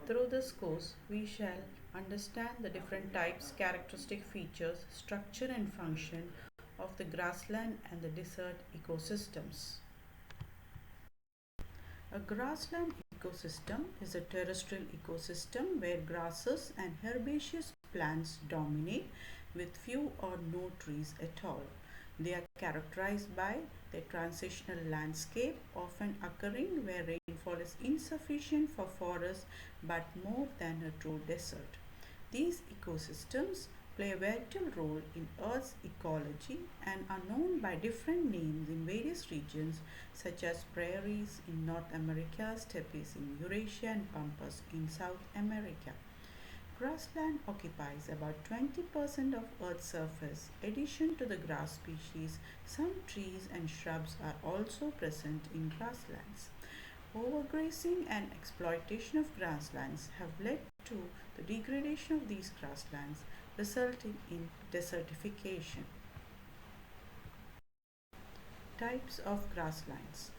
Through this course, we shall understand the different types, characteristic features, structure, and function of the grassland and the desert ecosystems. A grassland ecosystem is a terrestrial ecosystem where grasses and herbaceous plants dominate with few or no trees at all. They are characterized by their transitional landscape, often occurring where rainfall is insufficient for forests but more than a true desert. These ecosystems play a vital role in Earth's ecology and are known by different names in various regions such as prairies in North America, steppes in Eurasia, and pampas in South America. Grassland occupies about 20% of Earth's surface. In addition to the grass species, some trees and shrubs are also present in grasslands. Overgrazing and exploitation of grasslands have led to the degradation of these grasslands, resulting in desertification. Types of grasslands.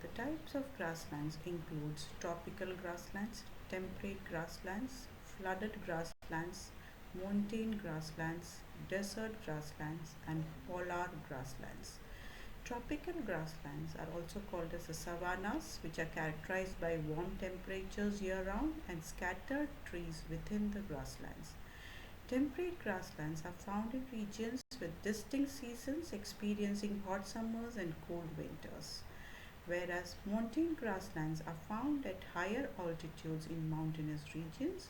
The types of grasslands includes tropical grasslands, temperate grasslands, flooded grasslands, montane grasslands, desert grasslands, and polar grasslands. Tropical grasslands are also called as the savannas, which are characterized by warm temperatures year round and scattered trees within the grasslands. Temperate grasslands are found in regions with distinct seasons experiencing hot summers and cold winters, whereas montane grasslands are found at higher altitudes in mountainous regions.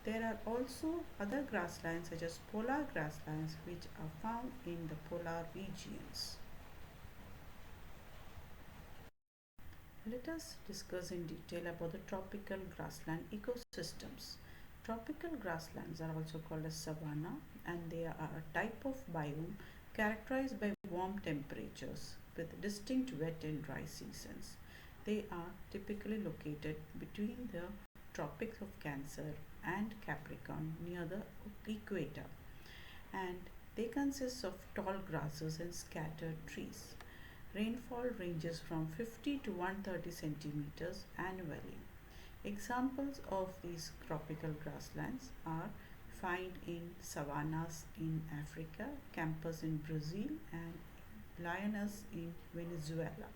There are also other grasslands such as polar grasslands which are found in the polar regions. Let us discuss in detail about the tropical grassland ecosystems. Tropical grasslands are also called as savanna and they are a type of biome characterized by warm temperatures with distinct wet and dry seasons. They are typically located between the Tropics of Cancer and Capricorn near the equator, and they consist of tall grasses and scattered trees. Rainfall ranges from 50 to 130 centimeters annually. Examples of these tropical grasslands are found in savannas in Africa, Campos in Brazil, and Llanuras in Venezuela.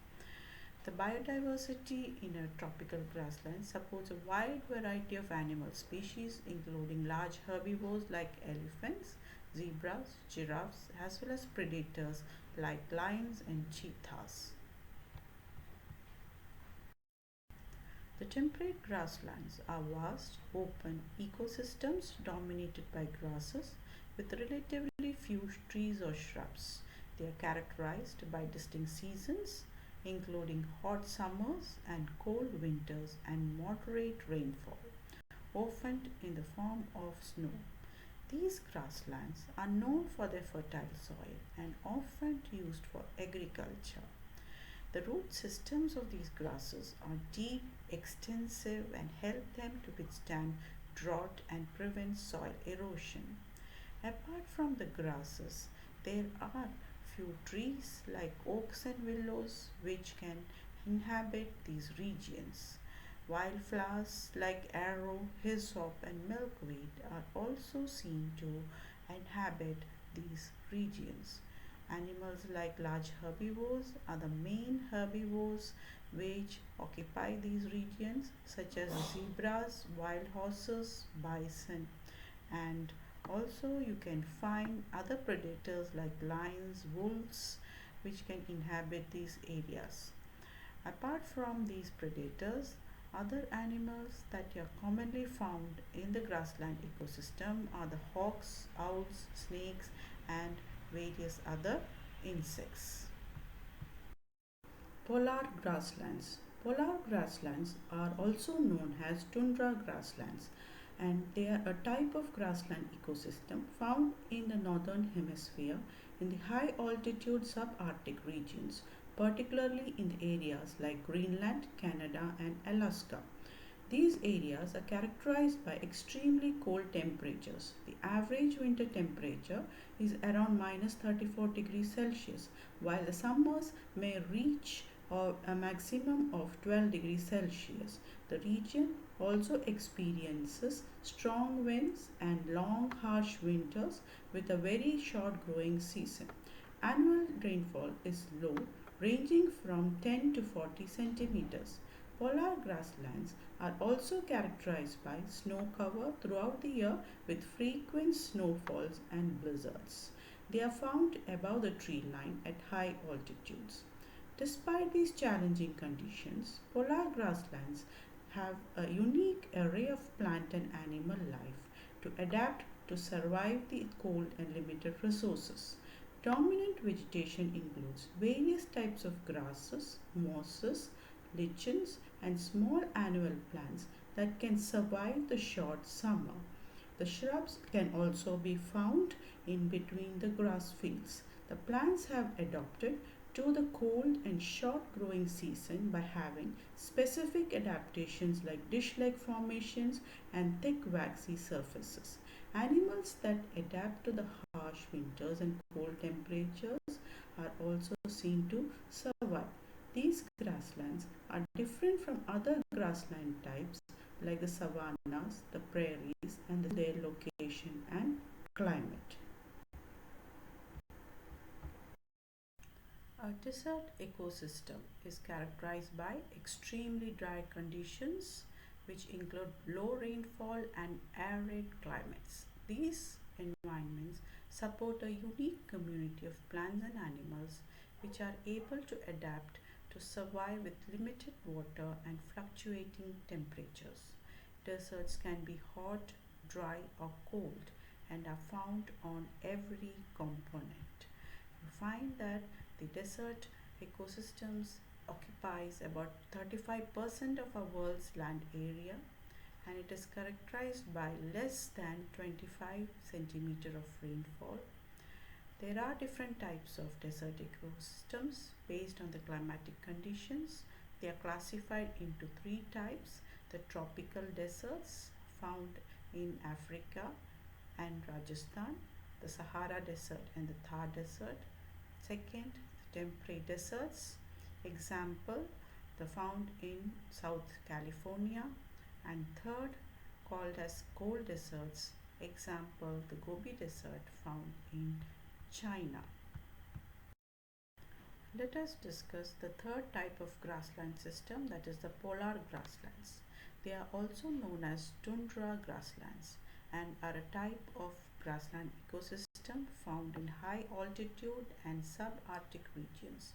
The biodiversity in a tropical grassland supports a wide variety of animal species, including large herbivores like elephants, zebras, giraffes, as well as predators like lions and cheetahs. The temperate grasslands are vast, open ecosystems dominated by grasses with relatively few trees or shrubs. They are characterized by distinct seasons, including hot summers and cold winters and moderate rainfall, often in the form of snow. These grasslands are known for their fertile soil and often used for agriculture. The root systems of these grasses are deep, extensive, and help them to withstand drought and prevent soil erosion. Apart from the grasses, there are few trees like oaks and willows which can inhabit these regions. Wildflowers like arrow, hyssop, and milkweed are also seen to inhabit these regions. Animals like large herbivores are the main herbivores which occupy these regions, such as zebras, wild horses, bison, and also you can find other predators like lions, wolves, which can inhabit these areas. Apart from these predators, other animals that are commonly found in the grassland ecosystem are the hawks, owls, snakes, and various other insects. Polar grasslands. Polar grasslands are also known as tundra grasslands and they are a type of grassland ecosystem found in the northern hemisphere in the high altitude subarctic regions, particularly in the areas like Greenland, Canada, and Alaska. These areas are characterized by extremely cold temperatures. The average winter temperature is around minus 34 degrees Celsius, while the summers may reach a maximum of 12 degrees Celsius. The region also experiences strong winds and long harsh winters with a very short growing season. Annual rainfall is low, ranging from 10 to 40 centimeters. Polar grasslands are also characterized by snow cover throughout the year with frequent snowfalls and blizzards. They are found above the tree line at high altitudes. Despite these challenging conditions, polar grasslands have a unique array of plant and animal life to adapt to survive the cold and limited resources. Dominant vegetation includes various types of grasses, mosses, lichens, and small annual plants that can survive the short summer. The shrubs can also be found in between the grass fields. The plants have adapted to the cold and short growing season by having specific adaptations like dish like formations and thick waxy surfaces. Animals that adapt to the harsh winters and cold temperatures are also seen to survive. These grasslands are different from other grassland types like the savannas, the prairies, and their location and climate. A desert ecosystem is characterized by extremely dry conditions, which include low rainfall and arid climates. These environments support a unique community of plants and animals which are able to adapt to survive with limited water and fluctuating temperatures. Deserts can be hot, dry, or cold and are found on every component. You find that the desert ecosystems occupies about 35% of our world's land area, and it is characterized by less than 25 centimeter of rainfall. There are different types of desert ecosystems based on the climatic conditions. They are classified into three types: the tropical deserts found in Africa and Rajasthan, the Sahara Desert and the Thar Desert. Second, temperate deserts, example, the found in South California. And third, called as cold deserts, example, the Gobi Desert found in China. Let us discuss the third type of grassland system, that is the polar grasslands. They are also known as tundra grasslands and are a type of grassland ecosystem found in high altitude and subarctic regions.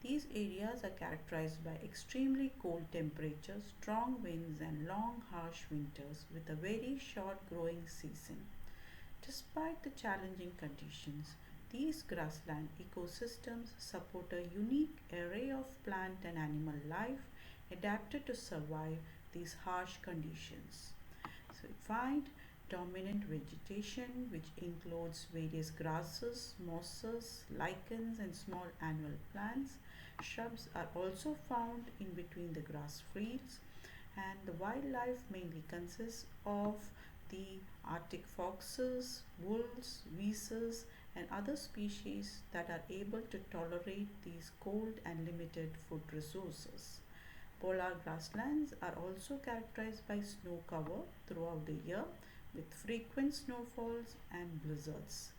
These areas are characterized by extremely cold temperatures, strong winds, and long, harsh winters with a very short growing season. Despite the challenging conditions, these grassland ecosystems support a unique array of plant and animal life adapted to survive these harsh conditions. So we find dominant vegetation which includes various grasses, mosses, lichens and small annual plants. Shrubs are also found in between the grass fields, and the wildlife mainly consists of the Arctic foxes, wolves, weasels, and other species that are able to tolerate these cold and limited food resources. Polar grasslands are also characterized by snow cover throughout the year with frequent snowfalls and blizzards.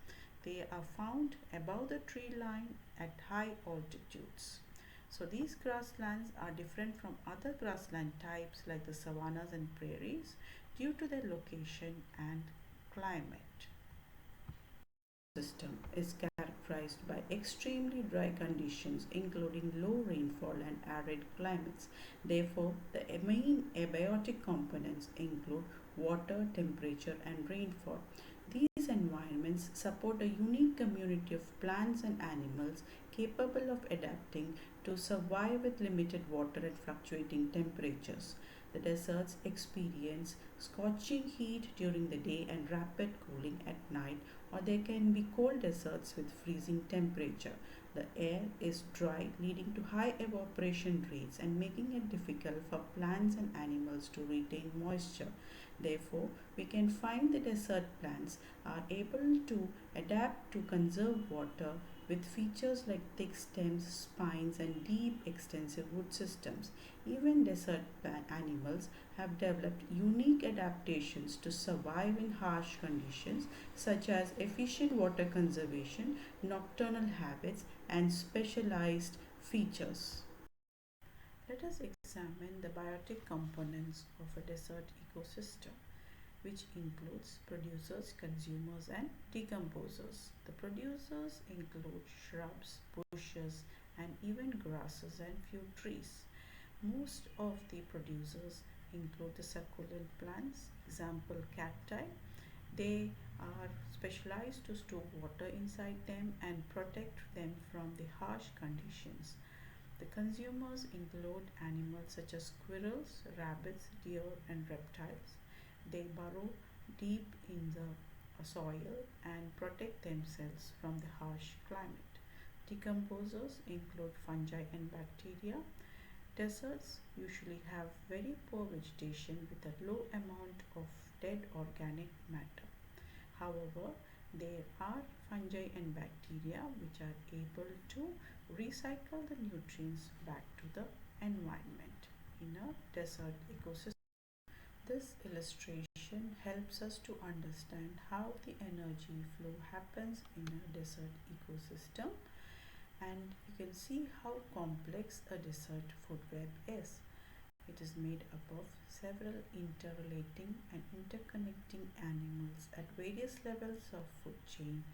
They are found above the tree line at high altitudes. So these grasslands are different from other grassland types like the savannas and prairies due to their location and climate. System is characterized by extremely dry conditions including low rainfall and arid climates. Therefore, the main abiotic components include water, temperature and rainfall. These environments support a unique community of plants and animals capable of adapting to survive with limited water and fluctuating temperatures. The deserts experience scorching heat during the day and rapid cooling at night, or there can be cold deserts with freezing temperature. The air is dry, leading to high evaporation rates and making it difficult for plants and animals to retain moisture. Therefore, we can find the desert plants are able to adapt to conserve water with features like thick stems, spines, and deep, extensive root systems. Even desert animals have developed unique adaptations to survive in harsh conditions, such as efficient water conservation, nocturnal habits, and specialized features. Let us examine the biotic components of a desert ecosystem, which includes producers, consumers, and decomposers. The producers include shrubs, bushes, and even grasses and few trees. Most of the producers include the succulent plants, example cacti. They are specialized to store water inside them and protect them from the harsh conditions. The consumers include animals such as squirrels, rabbits, deer, and reptiles. They burrow deep in the soil and protect themselves from the harsh climate. Decomposers include fungi and bacteria. Deserts usually have very poor vegetation with a low amount of dead organic matter. However, there are fungi and bacteria which are able to recycle the nutrients back to the environment in a desert ecosystem. This illustration helps us to understand how the energy flow happens in a desert ecosystem, and you can see how complex a desert food web is. It is made up of several interrelating and interconnecting animals at various levels of food chain,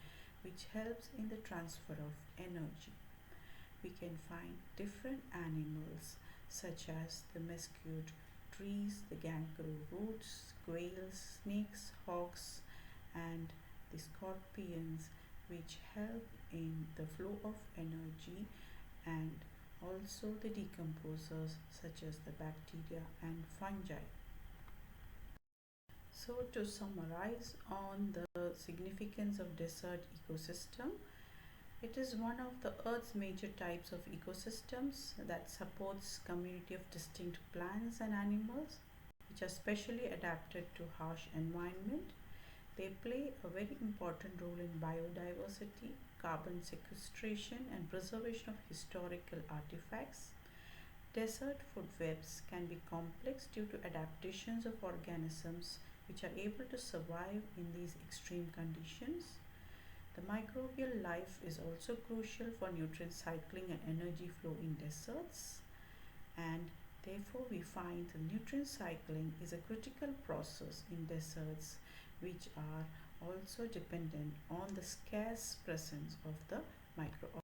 which helps in the transfer of energy. We can find different animals such as the mesquite trees, the kangaroo roots, quails, snakes, hawks, and the scorpions, which help in the flow of energy, and also the decomposers such as the bacteria and fungi. So to summarize on the significance of desert ecosystem, it is one of the Earth's major types of ecosystems that supports community of distinct plants and animals which are specially adapted to harsh environment. They play a very important role in biodiversity, carbon sequestration, and preservation of historical artifacts. Desert food webs can be complex due to adaptations of organisms which are able to survive in these extreme conditions. The microbial life is also crucial for nutrient cycling and energy flow in deserts, and therefore we find the nutrient cycling is a critical process in deserts which are also dependent on the scarce presence of the microorganisms.